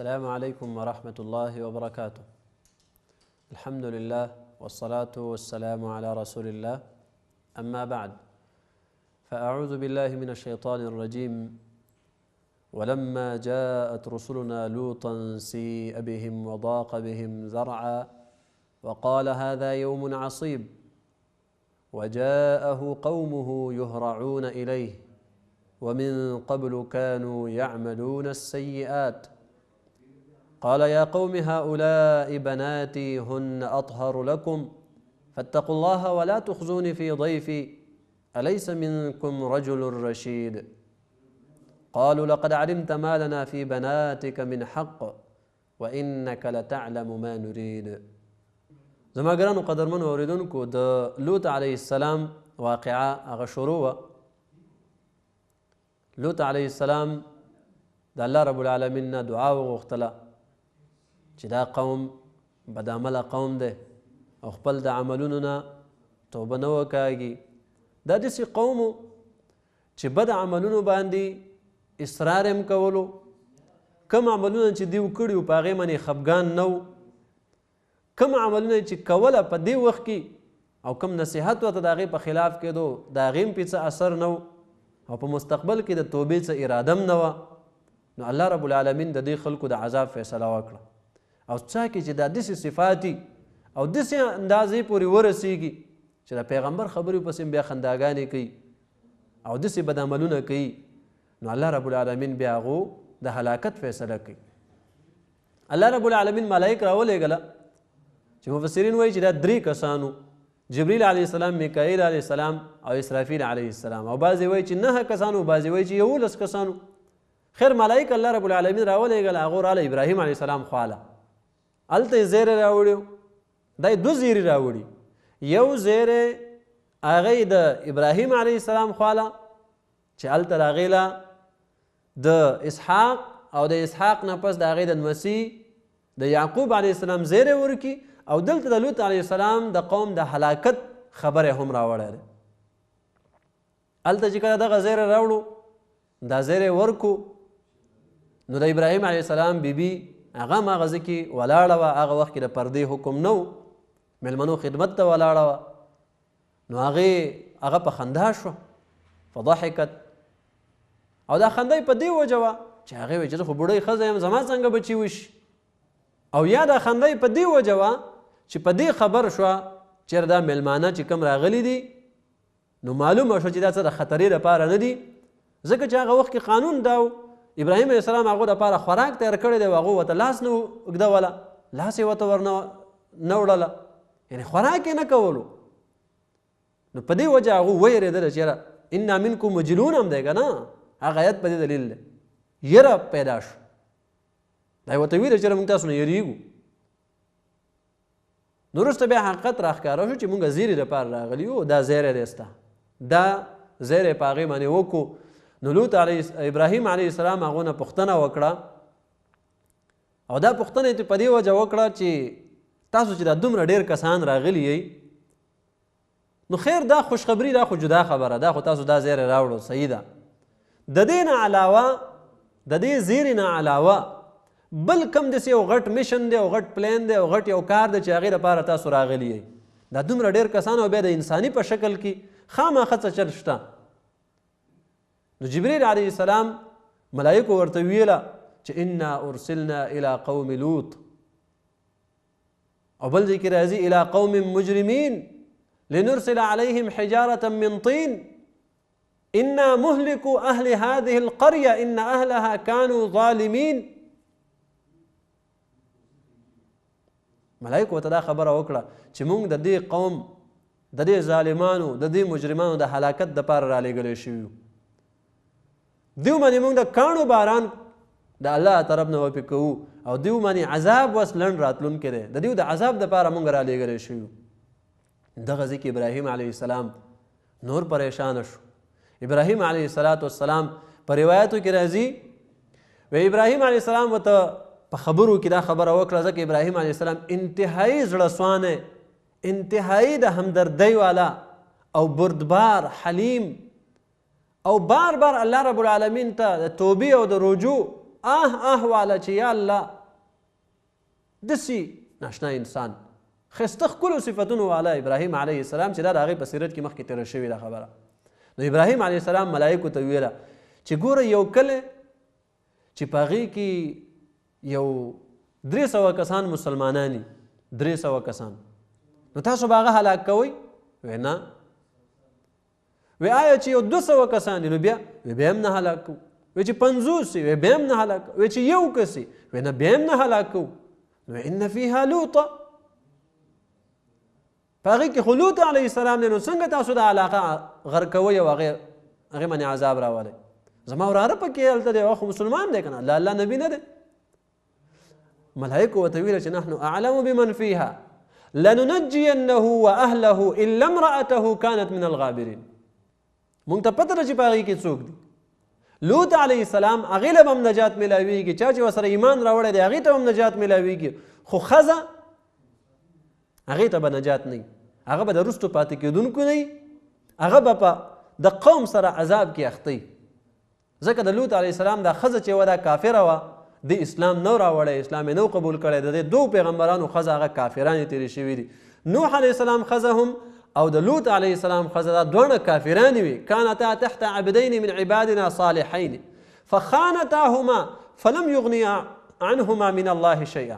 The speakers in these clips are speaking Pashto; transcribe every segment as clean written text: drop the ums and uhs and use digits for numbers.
السلام عليكم ورحمة الله وبركاته. الحمد لله والصلاة والسلام على رسول الله، أما بعد، فأعوذ بالله من الشيطان الرجيم. ولما جاءت رسلنا لوطا سيء بهم وضاق بهم ذرعا وقال هذا يوم عصيب وجاءه قومه يهرعون إليه ومن قبل كانوا يعملون السيئات قال يا قوم هؤلاء بناتي هن أطهر لكم فاتقوا الله ولا تخزوني في ضيفي أليس منكم رجل رشيد قالوا لقد علمت ما لنا في بناتك من حق وإنك لتعلم ما نريد. زما ګرانو قدرمنو اوریدونکو، د لوط علیه السلام واقعه هغه شروع وه. لوط علیه السلام د الله رب العالمین نه دعا وغوښتله چې دا قوم بد عمله قوم دی او خپل د عملونو نه توبه نه وکاږي. دا داسې قوم و چې بد عملونو باندې اصرار هم کولو، کم عملونه چې دوی کړي وو په هغې باندې خفګان نه و، کم عملونه چې کوله په دې وخت کې او کم نصیحت ورته د هغې په خلاف کېدو د هغې هم پې څه اثر نه و او په مستقبل کې د توبې څه اراده هم نه وه. نو الله رب العالمین د دې خلکو د عذاب فیصله وکړه او چا کې چې دا داسې صفات او داسې اندازې پورې ورسیږي چې د پیغمبر خبرې پسې بیا خنداګانې کوي او داسې بد عملونه کوي، نو الله رب العالمین بیا هغو د هلاکت فیصله کوي. الله رب العالمین ملائک راولېږله چې مفسرین وایي چې دا 3 کسانو، جبریل علیه السلام، میکائیل علیه السلام او اسرافیل علیه السلام، او بعضې وایي چې 9 کسانو، بعضې وایي چې 11 کسانو. خیر ملائک الله رب العالمین راولېږله، هغو راله ابراهیم علیه السلام خواله، هلته یې زیری راوړی، دا یې 2 زیري راوړي. یو زیری هغه د ابراهیم علیه السلام خواله چې هلته د هغې له د اسحاق او د اسحاق نه پس د هغې د مسیح د یعقوب علیه السلام زیری ورکي، او دلته د لوط علیه السلام د قوم د هلاکت خبره هم راوړی دی. هلته چې کله دغه زیری راوړو، دا زیری ورکو، نو د ابراهیم علیه السلام بیبي هغه هم هغه ځای کې ولاړه وه. هغه وخت کې د پردې حکم نه و، میلمنو خدمت ته ولاړه وه. نو هغه په خندا شوه، فضحکت، او دا خندا یې په دې وجه وه چې هغې وایي چې زه خو بوډۍ ښځه یم، زما څنګه بچي وشي. او یا دا خندا یې په دې وجه وه چې په دې خبر شوه چېرې دا میلمانه چې کوم راغلي دي نو معلومه شوه چې دا څه د خطرې دپاره نه دي، ځکه چې هغه وخت کې قانون دا و ابراهیم علیه السلام هغو دپاره خوراک تیار کړی دی او هغو ورته لاس نه اوږدوله، لاس یې ورته ورنه وړله، یعنې خوراک یې نه کولو. نو په دې وجه هغو ویرېدله چې یاره انا منکم مجلون هم دی که نه، هغه آیت په دې دلیل دی، یره پیدا شو. دا یې ورته ویله چې یاره موږ تاسو نه یریږو. نو وروسته بیا حقیقت راښکاره شو چې موږ زیري دپاره راغلي یو، دا زیری دی ستا، دا زیری په هغې باندې وکړو. نو ابراهیم علیه السلام هغو نه پوښتنه وکړه، او دا پوښتنه یې په دې وجه وکړه چې تاسو چې دا دومره ډېر کسان راغلي یئ، نو خیر دا خوشخبري دا خو جدا خبره ده، خو تاسو دا زیری راوړو صحیح ده. د دې نه علاوه، د دې زیري نه علاوه بل کم داسې یو غټ میشن دی او غټ پلان دی او غټ یو کار دی چې هغې لپاره تاسو راغلي یئ. دا دومره ډېر کسان او بیا د انساني په شکل کې خامخا څه چل شته. نو جبریل علیه السلام ملایکو ورته ویله چې انا ارسلنا الى قوم لوط، او بل ځای کې راځي الى قوم مجرمین لنرسل عليهم حجارة من طين انا مهلكو اهل هذه القرية ان اهلها كانوا ظالمين. ملائکو ورته دا خبره وکړه چې موږ د دې قوم، د دې ظالمانو، د دې مجرمانو د هلاکت دپاره رالیږلی شوي یو. دیو باندې موږ د کاڼو باران د الله طرف نه وپې کوو او دیو باندې عذاب وس لنډ راتلونکی دی، د دیو د عذاب دپاره موږ رالیږلی شوي یو. دغه ځای کې ابراهیم علیه السلام نور پریشانه شو. ابراهیم علیه السلام په روایتو کې راځي و ابراهیم علیه السلام ورته په خبرو کې دا خبره وکړه، ځکه ابراهیم علیه السلام انتهایی زړه سوانه، انتهایی د همدردۍ والا او بردبار حلیم، او بار بار الله رب العالمین ته د توبې او د رجوع والا چې یا الله داسې ناشنا انسان ښایسته ښکلو صفتونو والا ابراهیم علیه السلام چې دا د هغې په سیرت کې مخکې تېره شوې ده خبره. نو ابراهیم علیه السلام ملایکو ته ویله چې ګوره یو کلی چې په هغې کې یو 300 کسان مسلمانان دي 300 کسان نو تاسو به هغه هلاک کوئ؟ وی نه. وی آیا چې یو 200 کسان دي نو بیا هم نه هلاک کوو. وی چې 50 وی بیا هم نه هلاک کوو. وی چې یو کس وی نه بیا هم نه هلاک کوو. نو ان فیها لوطا په هغې کې خو لوط علیه السلام دی نو څنګه تاسو د علاقه غر کوئ او هغې باندې عذاب راولئ؟ زما وراره پکې هلته دی هغه خو مسلمان دی که نه الله نبي نه دی. ملایکو ورته ویله چې نحن اعلم بمن فیها لننجینه واهله الا امرأته كانت من الغابرین. مونږ ته پته ده چې په هغې کې څوک دي. لوط علیه السلام هغې له به هم نجات میلاویږي چا چې ورسره ایمان راوړی دی هغې ته هم نجات میلاویږي خو ښځه هغې ته به نجات نه وي هغه به د وروستو پاتې کېدونکو نه وي هغه به په د قوم سره عذاب کې اخته وي ځکه د لوط علیه السلام دا ښځه چې وه دا کافره وه د اسلام نو راوړی اسلام یې نو قبول کړی د دې 2 پیغمبرانو ښځه هغه کافرانې تېرې شوي دي. نوح علیه السلام ښځه هم او د لوط علیه السلام ښځه دا دواړه کافرانې وي. کانتا تحت عبدین من عبادنا صالحین فخانتاهما فلم یغنیا عنهما من الله شیئا.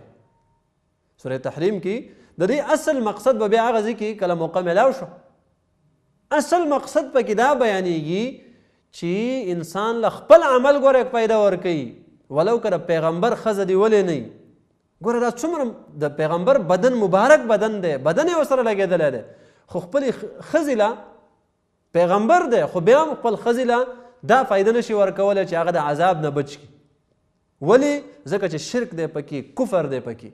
سوره تحریم کې د دې اصل مقصد به بیا هغه ځای کې کله موقع میلاو شو اصل مقصد پکې دا بیانېږي چې انسان له خپل عمل ګوره فایده ورکوي ولو که د پیغمبر ښځه دې ولې نه وي. ګوره دا څومره د پیغمبر بدن مبارک بدن دی بدن یې ورسره لګېدلی دی خو خپلې ښځې له پیغمبر دی خو بیا هم خپل ښځې له دا فایده نشي ورکولی چې هغه د عذاب نه بچ کړي. ولې؟ ځکه چې شرک دی پکې کفر دی پکې.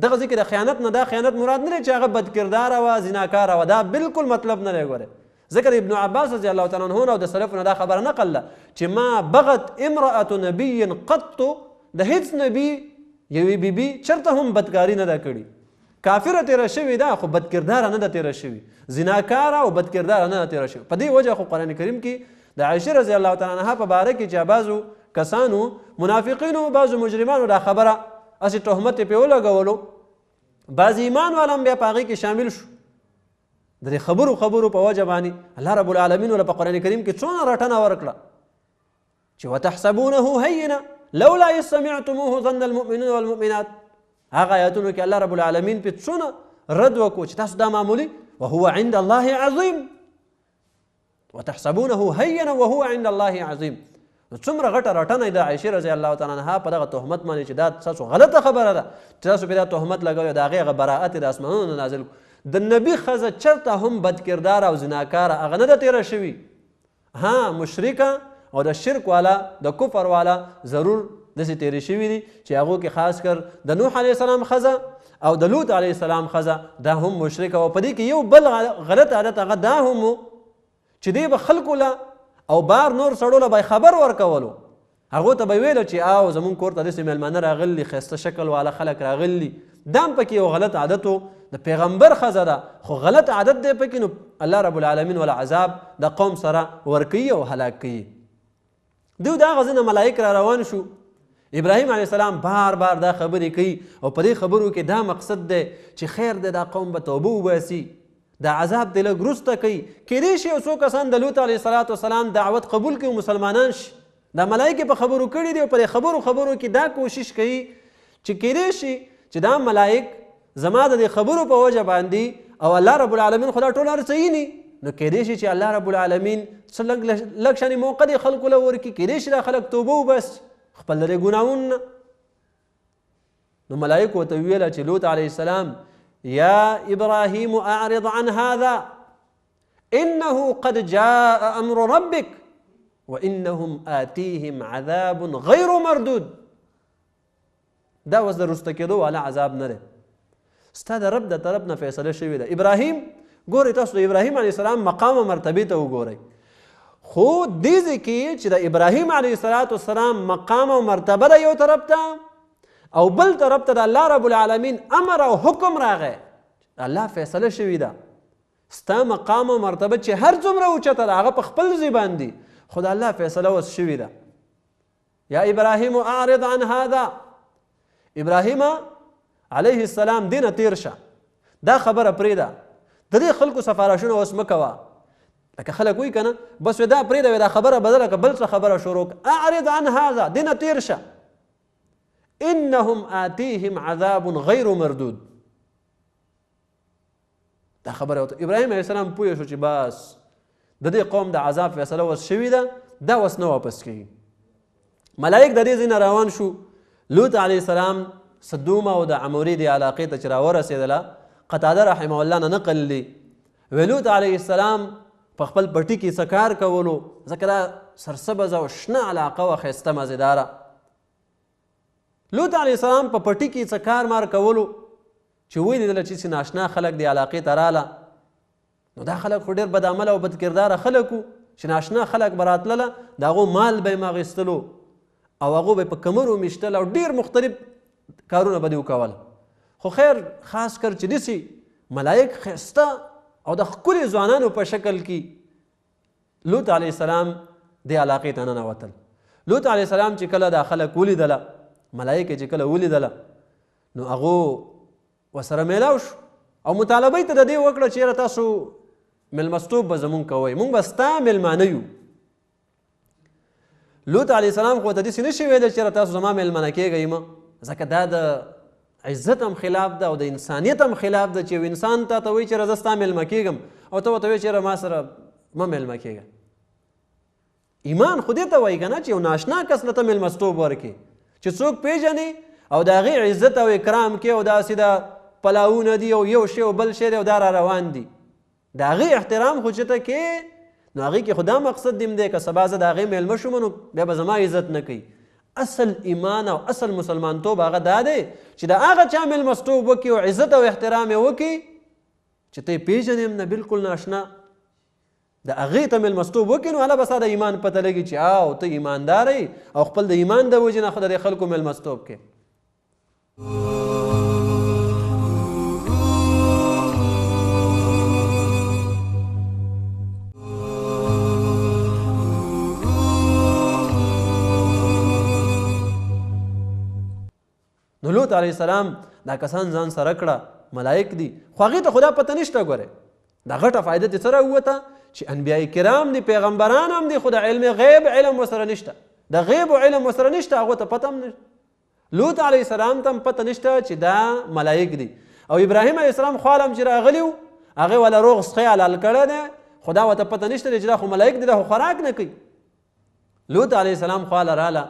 دغه ځای کې د خیانت نه دا خیانت مراد نه دی چې هغه بدکرداره وه زناکاره وه دا بالکل مطلب نه دی. ګورې ځکه د ابن عباس رضی الله تعالی عنه او د سلفو نه دا خبره نقل ده چې ما بغت امرأة نبي قط د هیڅ نبي یوې بیبي چېرته هم بدکاري نه ده کړې. کافره تېره شوې ده خو بدکرداره نه ده تېره شوې زناکاره او بدکرداره نه ده تېره شوې. په دې وجه خو قرآن کریم کې د عایشې رضی الله تعالی عنها په باره کې چې بعضو کسانو منافقینو بعضو مجرمانو دا خبره اسې تهمت یې پرې ولګولو بعض ایمان والا هم بیا په هغې کې شامل شو. د دې خبرو په وجه باندې الله رب العالمین ولا په قرآن کریم کې څونه رټنه ورکړه چې وتحسبونه هینا لولا اذ سمعتموه ظن المؤمنون والمؤمنات. هغه آیاتونو کې الله رب العالمین په څونه رد وکړو چې تاسو دا معمولي وهو عند الله عظیم وتحسبونه هینا وهو عند الله عظیم. نو څومره غټه رټنه د عایشې رضی الله تعالی عنها په دغه تهمت باندې چې دا تاسو غلطه خبره ده چې تاسو پرې دا تهمت لګوئ د هغې هغه براعت د اسمانونو نه نازل د نبي ښځه چېرته هم بدکرداره او زناکاره هغه نه ده تېره شوي. ها مشرکه او د شرک والا د کفر والا ضرور داسې تېرې شوي دي چې هغو کې خاص کر د نوح علیه السلام ښځه او د لوط علیه السلام ښځه دا هم مشرکه او په دې کې یو بل غلط عادت هغه دا هم و چې دی به خلکو له او بار نور سړو له به خبر ورکولو هغو ته به یې ویله چې او زمونږ کور ته داسې میلمانه راغلي ښایسته شکل والا خلک راغلي دا هم پکې یو غلط عادت و د پیغمبر ښځه ده خو غلط عادت دی پکې نو الله رب العالمین ولا عذاب د قوم سره ورکوي او هلاک کوي. دوی د هغه ځای نه ملایک را روان شو ابراهیم علیه السلام بار دا خبرې کوي او په دې خبرو کې دا مقصد دی چې خیر دی دا قوم به توبه وباسي دا عذاب دی لږ وروسته کوي کیدای شي یو څو کسان د لوط علیه السلام دعوت قبول کوي مسلمانان شي دا ملایکې په خبرو کړي دي او په دې خبرو کې دا کوشش کوي چې کیدای شي چې دا ملایک زما د دې خبرو په وجه باندې او الله رب العالمین خدا ټول هر څه ویني نو کیدای شي چې الله رب العالمین څه لږ شانې موقع دې خلکو له ورکړي کیدای شي دا خلک توبه وباسي خپل لرې ګناهونه. نو ملایکو ورته ویله چې لوط علیه السلام یا ابراهیم اعرض عن هذا انه قد جاء امر ربك وانهم آتيهم عذاب غیر مردود. دا اوس د رسته کېدو والا عذاب نه دی ستا د رب د طرف نه فیصله شوې ده. ابراهیم ګورئ تاسو د ابراهیم علیه السلام مقام او مرتبې ته وګورئ خو دې ځای کې چې د ابراهیم علیه السلام مقام او مرتبه ده یو طرف ته او بل طرف ته د الله رب العالمین امر او حکم راغی الله فیصله شوې ده ستا مقام او مرتبه چې هر څومره اوچته ده هغه په خپل ځای باندې خو د الله فیصله اوس شوې ده. یا ابراهیم اعرض عن هذا ابراهیم علیه السلام دې نه تیر شه، دا خبره پرېږده، د دې خلکو سفارشونه اوس مه کوه. لکه خلک وایي که نه بس دا پرېږده، دا خبره بدله که بل څه خبره شروع کړه. اعرض عن هذا، دې نه تیر شه. انهم آتیهم عذاب غیر مردود. دا خبره وته ابراهیم علیه السلام پوه شو چې بس د دې قوم د عذاب فیصله اوس شوې ده، دا اوس نه واپس کېږي. ملایک د دې ځای نه روان شو. لوط علیه السلام صدوم او د عموري دې علاقې ته چې راورسېدله، قتاده رحمه الله نه نقل دی، لوط علیه السلام په خپل پټي کې څه کار کولو، ځکه دا سرسبزه او شنه علاقه وه، ښایسته مزېداره. لوط علیه السلام په پټي کې څه کار مار کولو چې ولیدله چې ناشنا خلک دې علاقې ته راله، نو دا خلک خو ډېر بد عمله او بد کرداره خلک وو چې ناشنا خلک به راتلله، د هغو مال به یې اخیستلو او هغو به یې په کمرو میشتل او ډېر مختلف کارونه به دې وکول. خو خیر خاص کر چې داسې ملایک ښایسته او د ښکلي ځوانانو په شکل کې لوط علیه السلام دې علاقې ته ننوتل. لوط علیه السلام چې کله دا خلک ولیدله، ملایک چې کله ولیدله، نو هغو ورسره میلاو شو او مطالبه یې ته د دې وکړه چې یاره تاسو میلمستوب به زمونږ کوئ، مونږ به ستا میلمانه یو. لوط علیه السلام خو ته داسې نشي ویلی چې یاره تاسو زما میلمانه کېږئ مه، ځکه دا د عزت هم خلاف ده او د انسانیت هم خلاف ده چې یو انسان تا ته وایي چې زه ستا میلمه کېږم او ته ورته وایې چې یاره ما سره مه میلمه کېږه. ایمان خو دې ته وایي که نه چې یو ناشنا کس له ته میلمستوب ورکړي چې څوک پیژنې او د هغې عزت او اکرام کې او داسې د پلاونه دي او یو شی او بل شی دی او دا را روان دي، د هغې احترام خو چې ته کې، نو هغې کې خو دا مقصد دیم دی که سبا زه د هغې میلمه شوم نو بیا به زما عزت نه کوي. اصل ایمان او اصل مسلمانتوب هغه دا دی چې د هغه چا میلمستوب وکړي او عزت او احترام یې وکړي چې ته یې پیژنې هم نه، بلکل ناشنا، د هغې ته میلمستوب وکړي، نو هله به ستا د ایمان پته لګي چې او ته ایماندار یې او خپل د ایمان د وجې نه خو د دې خلکو میلمستوب کې. نو لوط علیه السلام دا کسان ځان سره کړه، ملایک دي، خو هغې ته خو دا پته نشته. ګورې دا غټه فایده دې څه راووته چې انبیای کرام دي، پیغمبران هم دي، خو د علم غیب علم ورسره نشته، د غیب علم ورسره نشته، هغو ته پته هم نشته. لوط علیه السلام ته هم پته نشته چې دا ملایک دي. او ابراهیم علیه السلام خوال هم چې راغلی و، هغې والا روغ سخی حلال کړی دی، خو دا ورته پته نشته دی چې دا خو ملایک دي، دا خو خوراک نه کوي. لوط علیه السلام خواله راله،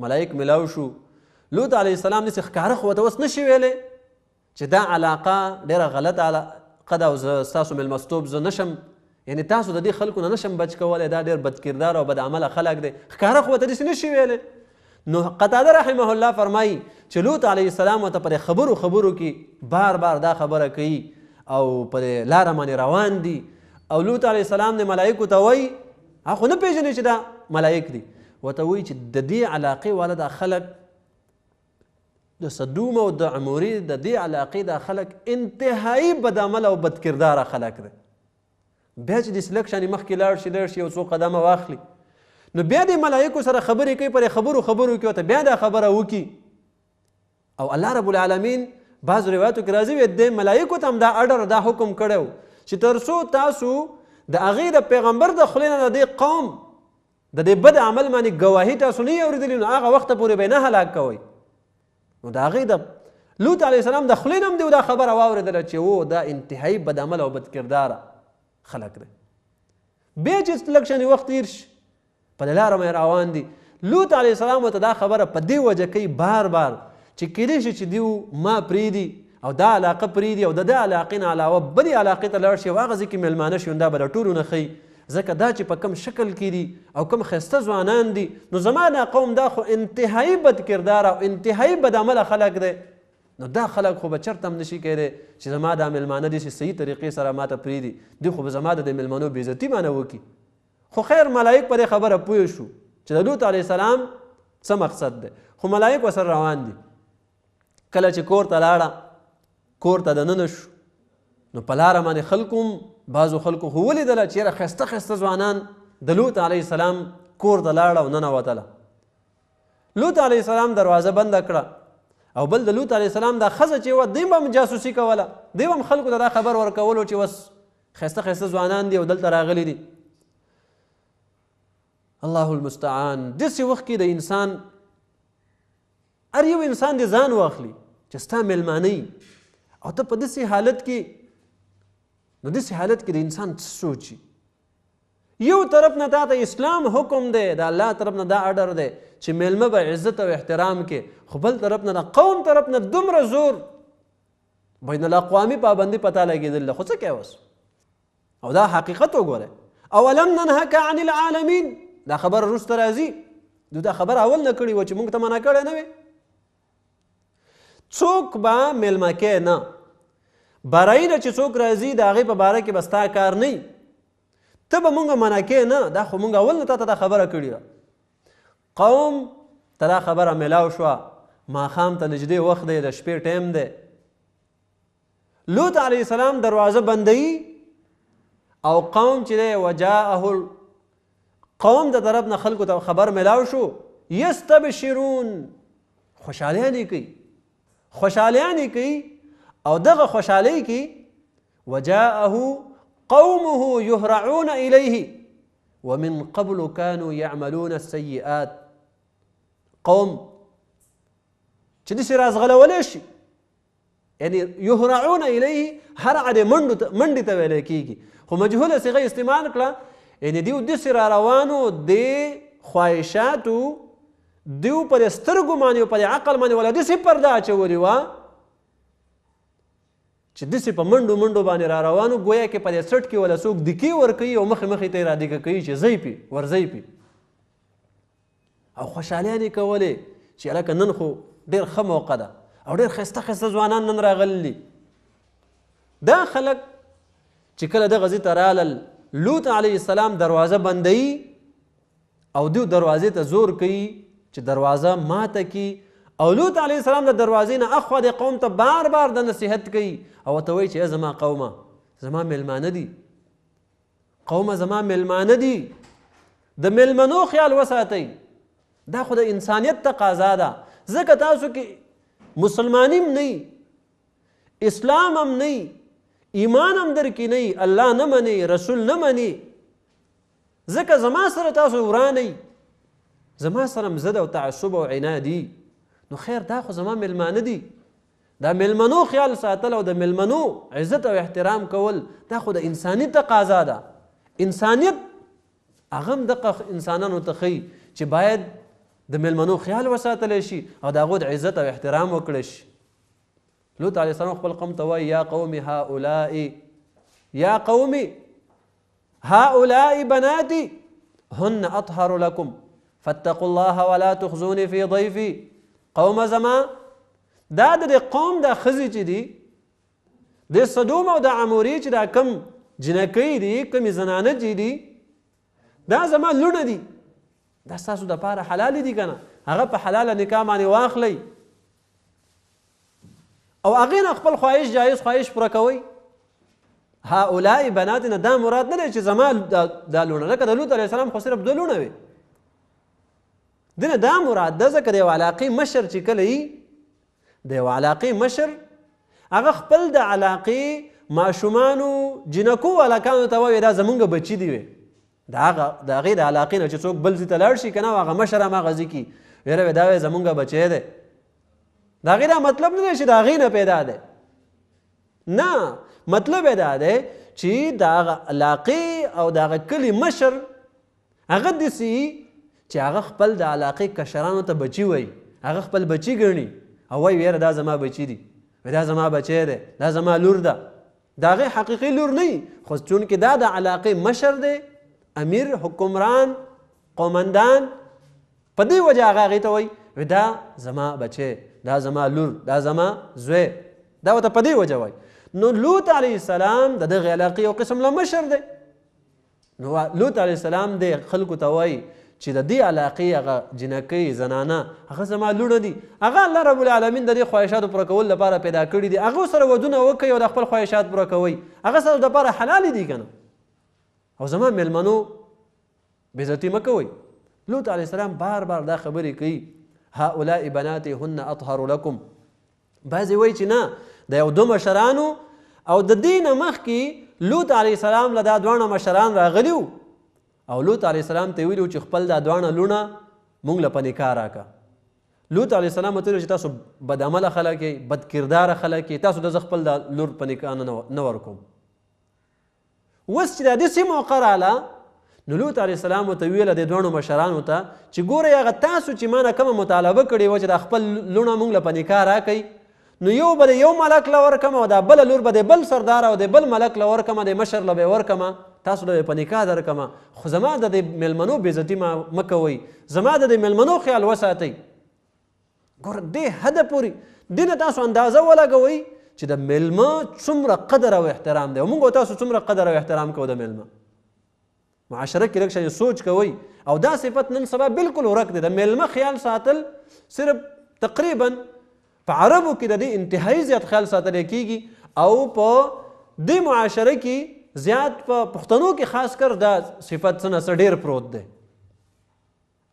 ملایک میلاو شو. لوط علیه السلام داسې ښکاره خو ورته اوس نشي ویلی چې دا علاقه ډېره غلطه علاقه ده او زه ستاسو میلمستوب زه نشم، یعنی تاسو د دې خلکو نه نشم بچ کولی، دا ډېر بدکردار او بد عمله خلک دی، ښکاره خو ورته داسې نشي ویلی. نو قتاده رحمه الله فرمایي چې لوط علیه السلام ورته په خبرو کې بار بار دا خبره کوي او په لاره باندې روان دي، او لوط علیه السلام د ملایکو ته وایي، هغه خو نه پېژني چې دا ملایک دي، ورته وایي چې د دې علاقې والا دا خلک د صدوم او د عموري د دې علاقې دا خلک انتهایی بد عمل او بد کرداره خلک دی. بیا چې د سلکشن مخکې لاړ شي یو څو قدمه واخلي، نو بیا د ملایکو سره خبرې کوي، پر خبرو کې ورته بیا دا خبره وکړي. او الله رب العالمین بعضو روایتو کې راځي د ملایکو ته هم دا اډر دا حکم کړی و چې تر څو تاسو د هغې د پیغمبر د خولې نه د دې قوم د دې بد عمل باندې ګواهي تاسو نه یې اورېدلي، نو هغه وخته پورې به یې نه هلاک کوئ. نو د هغې د لوط علیه السلام د خولې نه هم دې دا خبره واورېدله چې و دا انتهایی بد عمل او بد کرداره خلک دی. بیا چې لږ شانې وخت تېر شي، په دې لاره باندې روان دي، لوط علیه السلام ورته دا خبره په دې وجه کوي بار بار چې کیدای شي چې دیو ما پرېږدي او دا علاقه پرېږدي او د دې علاقې نه علاوه بلې علاقې ته لاړ شي او هغه ځای کې میلمانه شي، دا به د ټولو نه ښیي، ځکه دا چې په کم شکل کې دي او کم ښایسته ځوانان دي، نو زما دا قوم دا خو انتهایی بد کردار او انتهایی بد عمله خلک دی، نو دا خلک خو به چرته هم نشي کیدی چې زما دا میلمانه داسې صحیح طریقې سره ما ته پرېږدي، دوی خو به زما د دې میلمنو بېعزتي مانه وکړي. خو خیر ملایک په دې خبره پوه شو چې د لوط علیه السلام څه مقصد دی، خو ملایک ورسره روان دي. کله چې کور ته لاړه، کور ته دننه شو، نو په لاره باندې خلکو هم بعضو خلکو خو ولیدله چې یاره ښایسته ښایسته ځوانان د لوط علیه السلام کور ته لاړه او ننوتله. لوط علیه السلام دروازه بنده کړه او بل د لوط علیه السلام دا ښځه چې وه دوی به هم جاسوسي کوله، دوی به هم خلکو ته دا خبر ورکولو چې وس ښایسته ښایسته ځوانان دي او دلته راغلي دي. الله المستعان. داسې وخت کې د انسان هر یو انسان دې ځان واخلي چې ستا میلمانه او ته په داسې حالت کې نو داسې حالت کې د انسان څه سوچي. یو طرف نه تا ته اسلام حکم دی، د الله طرف نه دا اډر دی چې میلمه به عزت او احترام کې، خو بل طرف نه د قوم طرف نه دومره زور بین الاقوامي پابندي پتا لګېدل، خو څه کوې اوس؟ او دا حقیقت وګوره. اولم ننهک عن العالمین، دا خبر وروسته راځي، دوی دا خبر اول نه کړې وه چې موږ ته منع کړی نه وې. څوک به میلمه کې نه، برایي نه چې څوک راځي د هغې په باره کې به ستا کار نه وي، ته به مونږ منع کې نه، دا خو مونږ اول نه تا ته دا خبره کړې ده. قوم ته دا خبره میلاو شوه، ماښام ته نږدې وخت دی، د شپې ټایم دی. لوط علیه السلام دروازه بندوي او قوم چې دی وجاءه قوم د طرف نه خلکو ته خبر میلاو شو، یستبشرون، خوشحالیان یې کوي، خوشحالیان یې کوي. او دغه خوشحالۍ کې وجاءه قومه يهرعون إليه ومن قبل كانوا يعملون السيئات. قوم چې داسې رازغلولی شي، یعنی یهرعون الیه، هرع د منډې ته ویلی کېږي، خو مجهوله صیغه استعمال کړه، یعنی دیو داسې را روانو د خواهشاتو، دیو پر سترګو باندې او پر عقل باندې ولا داسې پرده اچولې وه چې داسې په منډو منډو باندې را روانو، ګویا کې په دې سټ کې ولا څوک دکې ورکوي او مخې مخې ته یې رادیګه کوي چې ځئ پې ورځئ پې، او خوشحالیان یې کولې چې هلکه نن خو ډېر ښه موقع ده او ډېر ښایسته ښایسته ځوانان نن راغلي. دا خلک چې کله دغه ځای ته رالل، لوط علیه السلام دروازه بندوي او دوی دروازې ته زور کوي چې دروازه ماته کړي، او لوط علیه السلام د دروازې نه اخوا د قوم ته بار بار د نصیحت کوي او ورته وایي چې زما قومه زما میلمانه دي، قومه زما میلمانه دي، د میلمنو خیال وساتئ، دا خو د انسانیت تقاضا ده. ځکه تاسو کې مسلمانی هم نه اسلام هم نه ایمان هم در کې نه، الله نه مني، رسول نه مني، ځکه زما سره تاسو ورانئ، زما سره مزد او تعصب او عنادي، نو خیر دا خو زما میلمانه دي. دا میلمنو خیال ساتل او د میلمنو عزت او احترام کول دا خو د انساني تقاضا ده. انسانیت هغه هم دغه انسانانو ته ښیي چې باید د میلمنو خیال وساتلی شي او د هغو د عزت او احترام وکړی شي. لوط علیه السلام خپل قوم ته وایي یا قوم هؤلاء بناتي هن اطهر لكم فاتقوا الله ولا تخزوني في ضيفي. قوم زما دا د قوم د ښځې چې دي د صدوم او د عموري چې دا کم جنکۍ دي، کمې زنانه چې دي، دا زما لوڼه دي، دا ستاسو دپاره حلالې دي که نه، هغه په حلاله نکاح باندې واخلئ او هغې نه خپل خواهش جایز خواهش پوره کوئ. هؤلاء بناتنا دا مراد نه دی چې زما دا لوڼه، لکه د لوط علیه السلام خو صرف دوه لوڼه وې، دنه دا مراد ده. ځکه د یو علاقې مشر چې کله وي، د یو علاقې مشر هغه خپل د علاقې ماشومانو جنکو هلکانو ته وایي دا زمونږ بچي دي وې، د هغې د علاقې نه چې څوک بل ځای ته لاړ شي که نه، هغه مشر هماغه ځای کې یاره وایي دا وایي زمونږ بچی دی. د هغې دا مطلب نه دی چې د هغې نه پیدا دی، نه، مطلب یې دا دی چې د هغه علاقې او د هغه کلي مشر هغه داسې چې هغه خپل د علاقې کشرانو ته بچي وایي، هغه خپل بچي ګڼي او وایي یاره دا زما بچي دي، دا زما بچی دی، دا زما لور ده، د هغې حقیقي لور نه وي، خو چونکې دا د علاقې مشر دی، امیر، حکمران، قومندان، په دې وجه هغه هغې ته وایي دا زما بچی، دا زما لور، دا زما زوی، دا ورته په دې وجه وایي. نو لوط علیه السلام د دغې علاقې یو قسم له مشر دی. نو لوط علیه السلام دې خلکو ته وایي چې د دې علاقې هغه جنکۍ زنانه هغه زما لوڼه دي، هغه الله رب العالمین د دې خواهشاتو پوره کولو لپاره پیدا کړي دي، هغو سره ودونه وکوئ او د خپل خواهشات پوره کوئ، هغه ستاسو دپاره حلالې دي که نه، او زما میلمنو بېزتي مه کوئ. لوط علیه السلام بار بار دا خبرې کوي، هؤلاء بناتي هن اطهر لكم بعضې وایي چې نه د یو دوه مشرانو او د دې نه مخکې لوط علیه السلام له دا دواړه مشران راغلي وو او لوط علیه السلام ته یې ویلي وو چې خپل دا دواړه لوڼه موږ له په نکاح راکړه. لوط علیه السلام ورته ویل چې تاسو بد عمله خلک یې، بد کرداره خلک یې، تاسو ته زه خپل دا لور په نکاح نه ورکوم. اوس چې دا داسې موقع راغله نو لوط علیه السلام ورته ویله دې دواړو مشرانو ته چې ګورئ هغه تاسو چې ما نه کومه مطالبه کړې وه چې دا خپل لوڼه موږ له په نکاح راکئ، نو یو به د یو ملک له ورکم او دا بله لور به د بل سردار او د بل ملک له ورکم، د مشر له به یې ورکم، تاسو له په نکاح درکم، خو زما د دې میلمنو بېزتي مه کوئ، زما د دې میلمنو خیال وساتئ. ګوره دې حده پورې دې نه تاسو اندازه ولګوئ چې د میلمه څومره قدر او احترام دی او موږ او تاسو څومره قدر او احترام کوو د میلمه. معاشره کې لږ شی سوچ کوئ او دا صفت نن سبا بالکل ورک دی. د میلمه خیال ساتل صرف تقریبا په عربو کې د دې انتهایی زیات خیال ساتلی کېږي او په دې معاشره کې زیات په پښتنو کې خاص کر دا صفت څه نه څه ډېر پروت دی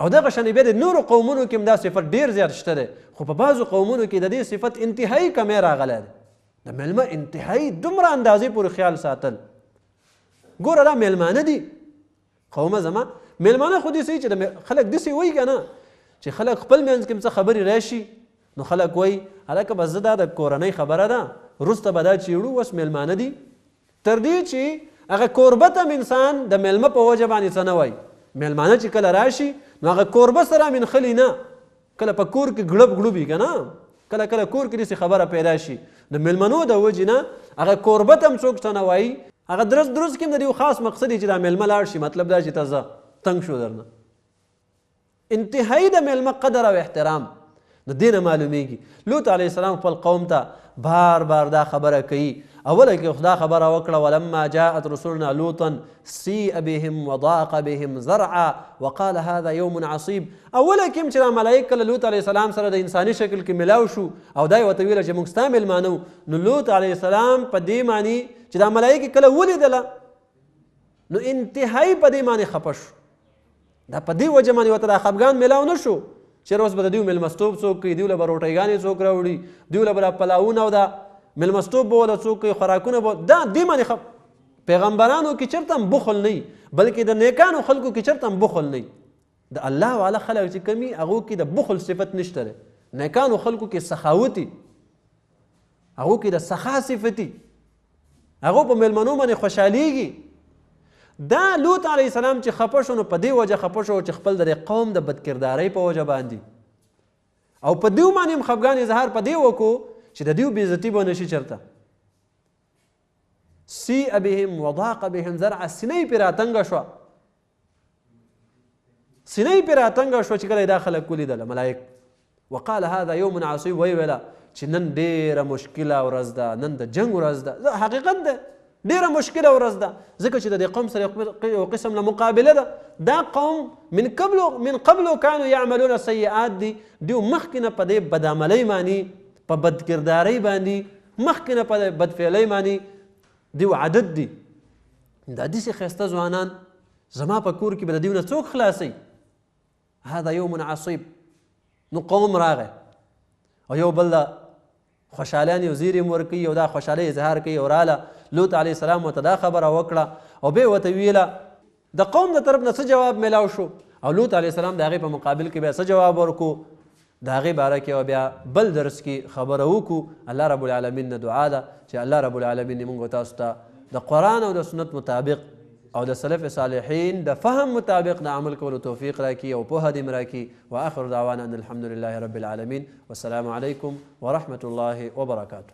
او دغه شانې بیا د نورو قومونو کې هم دا صفت ډېر زیات شته دی، خو په بعضو قومونو کې د دې صفت انتهایی کمی راغلی دی. د میلمه انتهایی دومره اندازې پورې خیال ساتل. ګوره دا میلمانه دي قومه زما میلمانه خو داسې چې خلک داسې وایي که نه چې خلک خپل منځ کې څه خبرې راشي نو خلک وایي هلکه بس زه دا د کورنۍ خبره ده وروسته به دا چیړو اوس میلمانه دي. تر دې چې هغه کوربه ته انسان د میلمه په وجه باندې څه نه وایي. میلمانه چې کله راشي نو هغه کوربه سره منخلي نه، کله په کور کې ګړب ګړوبي که نه، کله کله کور کې داسې خبره پیدا شي د میلمنو د وجې نه هغه کوربه ته هم څوک څه نه وایي. هغه درست کې هم د یو خاص مقصد چې دا میلمه لاړ شي، مطلب دا چې ته ځه تنګ شو درنه. انتهایی د میلمه قدر او احترام د دې نه معلومیږي. لوط علیه السلام خپل قوم ته بار بار دا خبره کوي. اوله کې خدا خبره وکړه ولما جاءت رسولنا لوطا سیء بهم وضاق بهم ذرعا وقال هذا یوم عصیب. اوله کې هم چې دا ملایک کله لوط علیه السلام سره د انساني شکل کې ملاو شو او دا یې ورته ویله چې موږ ستا میلمانه وو، نو لوط علیه السلام په دې معنی چې دا ملایک کله ولیدله نو انتهایی په دې معنی خفه شو. دا په دې وجه باندې ورته دا خفګان میلاو نه شو چې اوس به د دوی میلمستوب څوک کوي، دوی له به روټیګانې څوک راوړي، دوی له به پلاونه او دا میلمستوب به وله څوک کوي، خوراکونه به دا دې باندې پیغمبرانو کې چېرته هم بخل نه وي، بلکې د نیکانو خلکو کې چېرته هم بخل نه وي. د الله والا خلک چې کوم وي هغو کې د بخل صفت نشته دی. نیکانو خلکو کې سخاوت وي، هغو کې د سخا صفت وي، هغو په میلمنو باندې خوشحالیږي. دا لوط علیه السلام چې خفه شو نو په دې وجه خفه شو چې خپل د قوم د بدکردارۍ په وجه باندې او په دیو باندې هم خفګان اظهار په دې وکړو چې د دیو بېعزتي به نشي چېرته. سیء بهم وضاق بهم ذرعا، سینه یې پرې راتنګه شوه، سینه یې پرې راتنګه شوه چې کله یې دا خلک ولیدله ملایک. وقال هذا یوم عصیب، ویې ویله چې نن ډېره مشکله ورځ ده، نن د جنګ ورځ ده. حقیقت ده ډېره مشکله ورځ ده، ځکه چې د دې قوم سره یو قسم له مقابله ده. دا قوم من قبل كانوا يعملون السیئات دي، دوی مخکې نه په دې بدعملۍ باندې، په بدکردارۍ باندې، مخکې نه په بدفعلۍ باندې دوی عادت دي. دا داسې ښایسته ځوانان زما په کور کې به د دوی نه څوک خلاصوي. هذا یوم عصیب. نو قوم راغی او یو بل له خوشحالانې او زیرې هم ورکوي او دا خوشحالۍ اظهار کوي او راله لوط علیه السلام ورته دا خبره وکړه او بیا ورته ویله د قوم د طرف نه څه جواب میلاو شو او لوط علیه السلام د هغې په مقابل کې بیا څه جواب ورکړو د هغې باره کې او بیا بل درس کې خبره وکړو. الله رب العالمین نه دعا ده چې الله رب العالمین موږ تاسو ته د قرآن او د سنت مطابق او د سلف صالحین د فهم مطابق د عمل کولو توفیق راکړي او پوهه دې راکړي. واخر دعوانا ان الحمد لله رب العالمین والسلام علیکم ورحمة الله وبرکاته.